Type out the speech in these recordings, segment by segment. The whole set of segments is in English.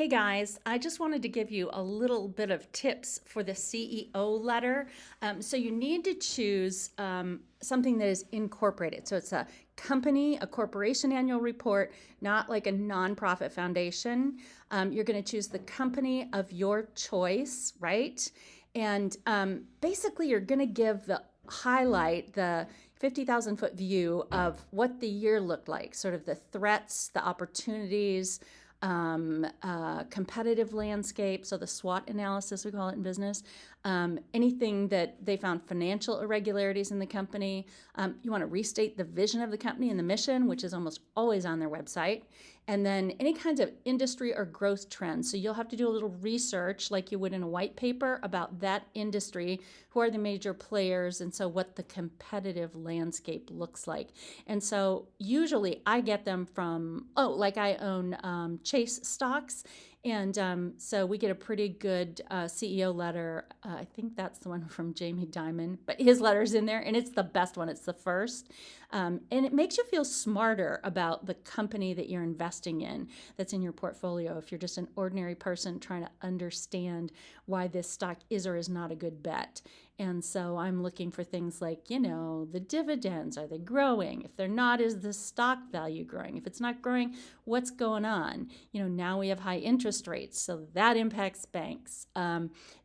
Hey guys, I just wanted to give you a little bit of tips for the CEO letter. So you need to choose something that is incorporated. So it's a company, a corporation annual report, not like a nonprofit foundation. You're going to choose the company of your choice, right? And basically, you're going to give the highlight the 50,000 foot view of what the year looked like, sort of the threats, the opportunities, competitive landscape, so the SWOT analysis, we call it in business, anything that they found financial irregularities in the company. You want to restate the vision of the company and the mission, which is almost always on their website. And then any kinds of industry or growth trends. So you'll have to do a little research like you would in a white paper about that industry, who are the major players, and so what the competitive landscape looks like. And so usually I get them from, like I own Chase stocks. And so we get a pretty good CEO letter. I think that's the one from Jamie Dimon, but his letter's in there, and it's the best one. It's the first. And it makes you feel smarter about the company that you're investing in that's in your portfolio. If you're just an ordinary person trying to understand why this stock is or is not a good bet. And so I'm looking for things like, the dividends, are they growing? If they're not, is the stock value growing? If it's not growing, what's going on? Now we have high interest rates, so that impacts banks.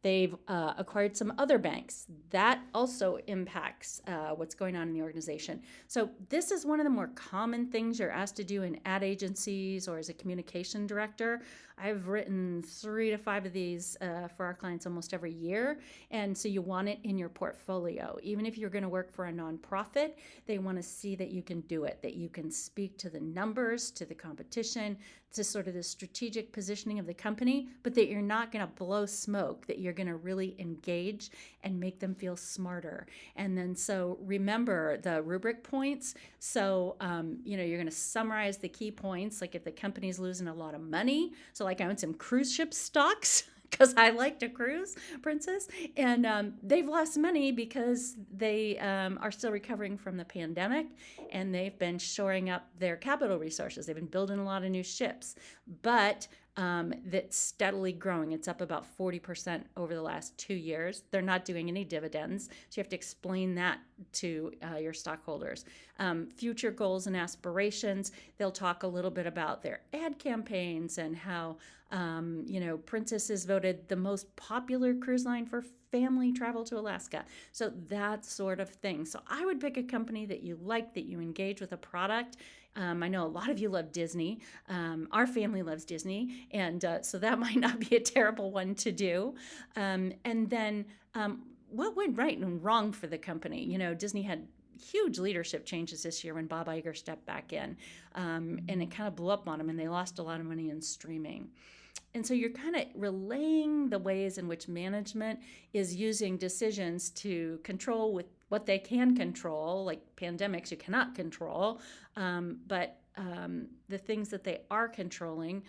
They've acquired some other banks. That also impacts what's going on in the organization. So this is one of the more common things you're asked to do in ad agencies or as a communication director. I've written 3 to 5 of these for our clients almost every year. And so you want it in your portfolio. Even if you're going to work for a nonprofit, they want to see that you can do it, that you can speak to the numbers, to the competition, to sort of the strategic positioning of the company, but that you're not going to blow smoke, that you're going to really engage and make them feel smarter. And then so remember the rubric points. So, you're going to summarize the key points, like if the company's losing a lot of money. So like I own some cruise ship stocks because I like to cruise, Princess. And they've lost money because they are still recovering from the pandemic, and they've been shoring up their capital resources. They've been building a lot of new ships, but that's steadily growing. It's up about 40% over the last 2 years. They're not doing any dividends, so you have to explain that to your stockholders. Future goals and aspirations, they'll talk a little bit about their ad campaigns and how Princess is voted the most popular cruise line for family travel to Alaska. So that sort of thing. So I would pick a company that you like, that you engage with a product. I know a lot of you love Disney. Our family loves Disney, and so that might not be a terrible one to do. And then what went right and wrong for the company? Disney had huge leadership changes this year when Bob Iger stepped back in, and it kind of blew up on them, and they lost a lot of money in streaming. And so you're kind of relaying the ways in which management is using decisions to control with what they can control, like pandemics you cannot control, but the things that they are controlling,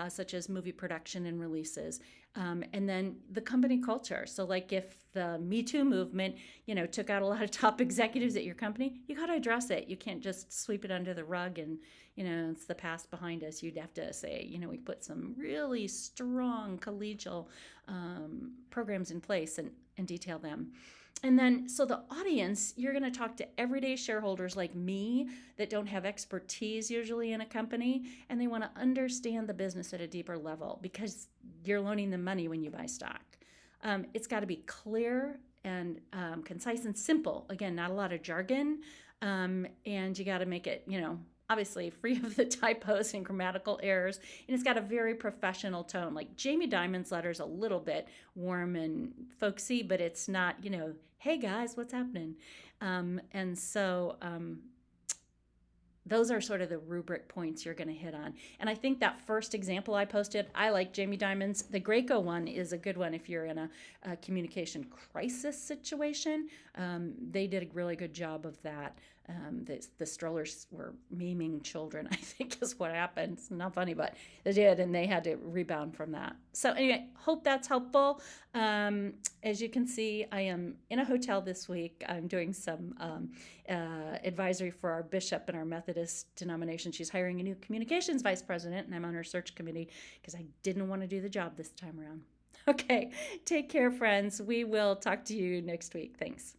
such as movie production and releases. And then the company culture. So like if the Me Too movement, took out a lot of top executives at your company, you got to address it. You can't just sweep it under the rug and, it's the past behind us. You'd have to say, we put some really strong collegial programs in place and detail them. And then, so the audience, you're going to talk to everyday shareholders like me that don't have expertise usually in a company, and they want to understand the business at a deeper level because you're loaning them money when you buy stock. It's got to be clear and concise and simple. Again, not a lot of jargon. And you got to make it, obviously free of the typos and grammatical errors. And it's got a very professional tone. Like Jamie Dimon's letter is a little bit warm and folksy, but it's not, hey guys, what's happening? And so those are sort of the rubric points you're going to hit on. And I think that first example I posted, I like Jamie Dimon's. The Graco one is a good one if you're in a communication crisis situation. They did a really good job of that. The strollers were maiming children, I think is what happened. It's not funny, but they did, and they had to rebound from that. So anyway, hope that's helpful. As you can see, I am in a hotel this week. I'm doing some advisory for our bishop in our Methodist denomination. She's hiring a new communications vice president, and I'm on her search committee because I didn't want to do the job this time around. Okay, take care, friends. We will talk to you next week. Thanks.